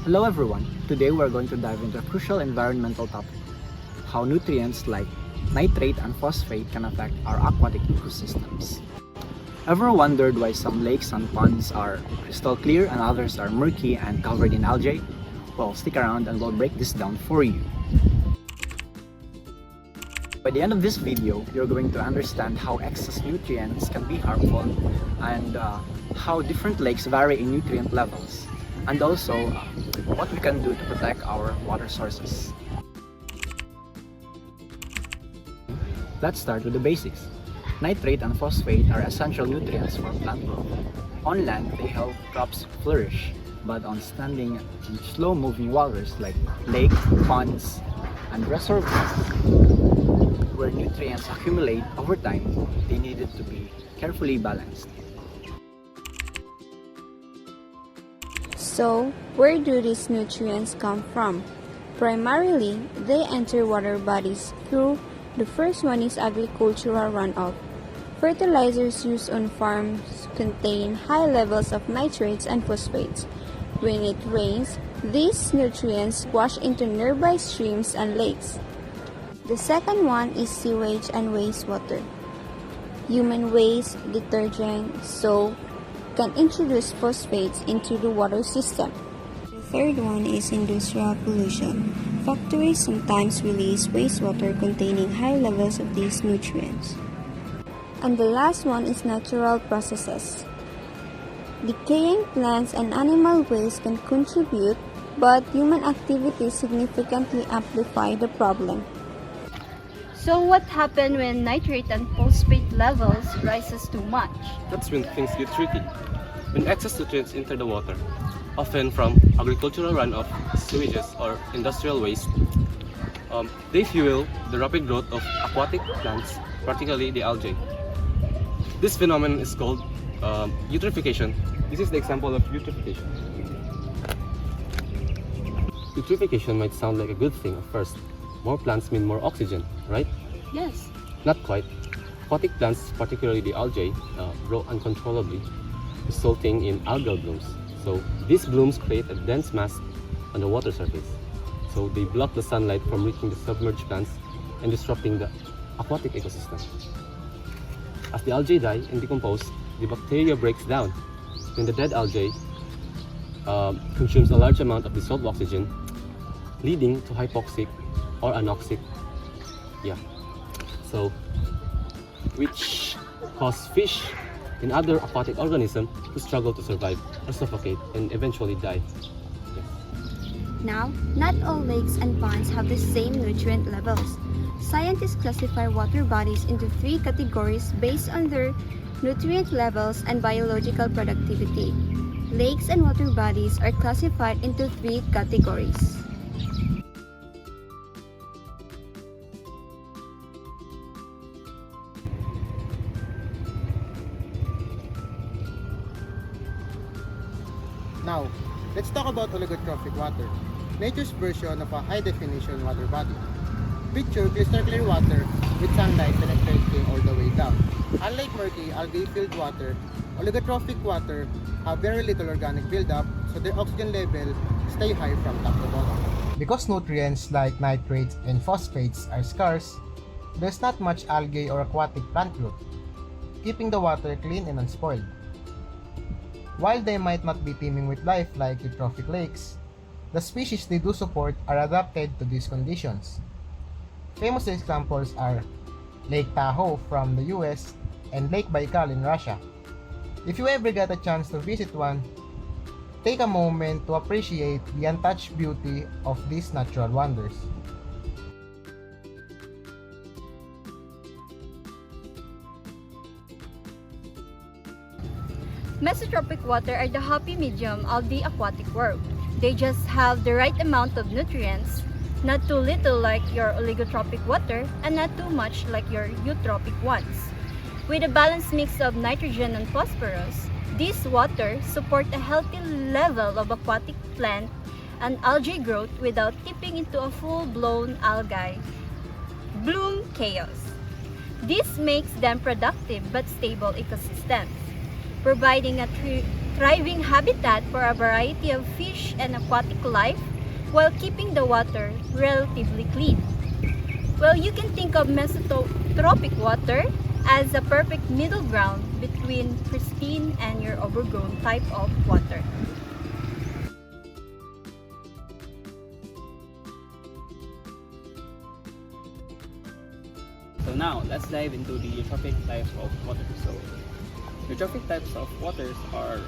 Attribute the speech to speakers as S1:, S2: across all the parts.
S1: Hello everyone, today we're going to dive into a crucial environmental topic, how nutrients like nitrate and phosphate can affect our aquatic ecosystems. Ever wondered why some lakes and ponds are crystal clear and others are murky and covered in algae? Well, stick around and we'll break this down for you. By the end of this video, you're going to understand how excess nutrients can be harmful and how different lakes vary in nutrient levels, and also what we can do to protect our water sources. Let's start with the basics. Nitrate and phosphate are essential nutrients for plant growth. On land, they help crops flourish, but on standing and slow-moving waters like lakes, ponds, and reservoirs, where nutrients accumulate over time, they needed to be carefully balanced.
S2: So, where do these nutrients come from? Primarily, they enter water bodies through the first one is agricultural runoff. Fertilizers used on farms contain high levels of nitrates and phosphates. When it rains, these nutrients wash into nearby streams and lakes. The second one is sewage and wastewater. Human waste, detergent, soap can introduce phosphates into the water system. The third one is industrial pollution. Factories sometimes release wastewater containing high levels of these nutrients. And the last one is natural processes. Decaying plants and animal waste can contribute, but human activities significantly amplify the problem.
S3: So what happens when nitrate and phosphate levels rises too much?
S4: That's when things get tricky. When excess nutrients enter the water, often from agricultural runoff, sewages, or industrial waste, they fuel the rapid growth of aquatic plants, particularly the algae. This phenomenon is called eutrophication. This is the example of eutrophication. Eutrophication might sound like a good thing at first. More plants mean more oxygen, right?
S3: Yes.
S4: Not quite. Aquatic plants, particularly the algae, grow uncontrollably, resulting in algal blooms. So these blooms create a dense mass on the water surface. So they block the sunlight from reaching the submerged plants and disrupting the aquatic ecosystem. As the algae die and decompose, the bacteria breaks down. Then the dead algae consumes a large amount of dissolved oxygen, leading to hypoxic or anoxic, which cause fish and other aquatic organisms to struggle to survive or suffocate and eventually die.
S5: Now, not all lakes and ponds have the same nutrient levels. Scientists classify water bodies into 3 categories based on their nutrient levels and biological productivity. Lakes and water bodies are classified into 3 categories.
S6: Now, let's talk about oligotrophic water, nature's version of a high-definition water body. Picture crystal clear water with sunlight penetrating all the way down. Unlike murky, algae-filled water, oligotrophic water have very little organic buildup, so their oxygen level stay high from top to bottom.
S7: Because nutrients like nitrates and phosphates are scarce, there's not much algae or aquatic plant growth, keeping the water clean and unspoiled. While they might not be teeming with life like eutrophic lakes, the species they do support are adapted to these conditions. Famous examples are Lake Tahoe from the US and Lake Baikal in Russia. If you ever get a chance to visit one, take a moment to appreciate the untouched beauty of these natural wonders.
S3: Mesotropic water are the happy medium of the aquatic world. They just have the right amount of nutrients, not too little like your oligotropic water and not too much like your eutrophic ones. With a balanced mix of nitrogen and phosphorus, these waters support a healthy level of aquatic plant and algae growth without tipping into a full-blown algae bloom chaos. This makes them productive but stable ecosystems, providing a thriving habitat for a variety of fish and aquatic life while keeping the water relatively clean. Well, you can think of mesotropic water as a perfect middle ground between pristine and your overgrown type of water.
S1: So now, let's dive into the eutrophic types of water. So, eutrophic types of waters are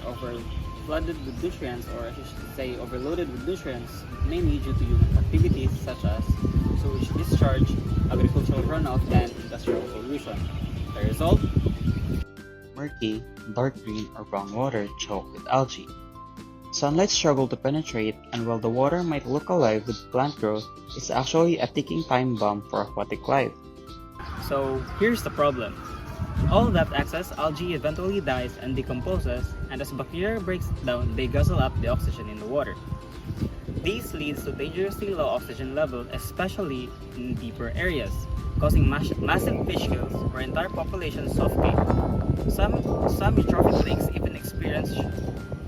S1: flooded with nutrients, or I should say overloaded with nutrients, mainly due to human activities such as sewage discharge, agricultural runoff, and industrial pollution. The result?
S8: Murky, dark green or brown water choked with algae. Sunlight struggle to penetrate, and while the water might look alive with plant growth, it's actually a ticking time bomb for aquatic life.
S1: So here's the problem. All that excess algae eventually dies and decomposes, and as bacteria breaks it down, they guzzle up the oxygen in the water. This leads to dangerously low oxygen levels, especially in deeper areas, causing massive fish kills or entire populations suffocating. Some eutrophic lakes even experience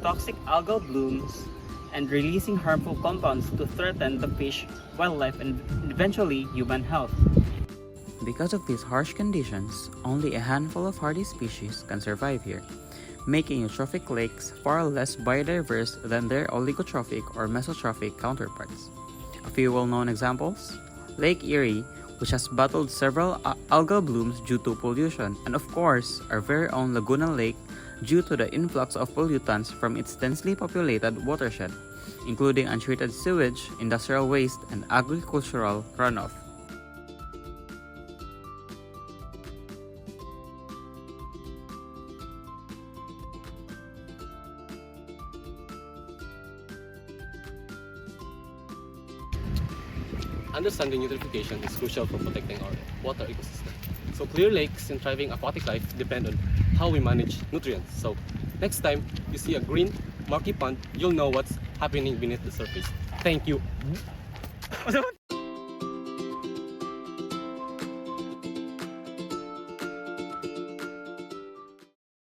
S1: toxic algal blooms and releasing harmful compounds to threaten the fish, wildlife, and eventually human health.
S8: Because of these harsh conditions, only a handful of hardy species can survive here, making eutrophic lakes far less biodiverse than their oligotrophic or mesotrophic counterparts. A few well-known examples: Lake Erie, which has battled several algal blooms due to pollution, and of course, our very own Laguna Lake due to the influx of pollutants from its densely populated watershed, including untreated sewage, industrial waste, and agricultural runoff.
S4: Understanding eutrophication is crucial for protecting our water ecosystem. So clear lakes and thriving aquatic life depend on how we manage nutrients. So next time you see a green, murky pond, you'll know what's happening beneath the surface. Thank you.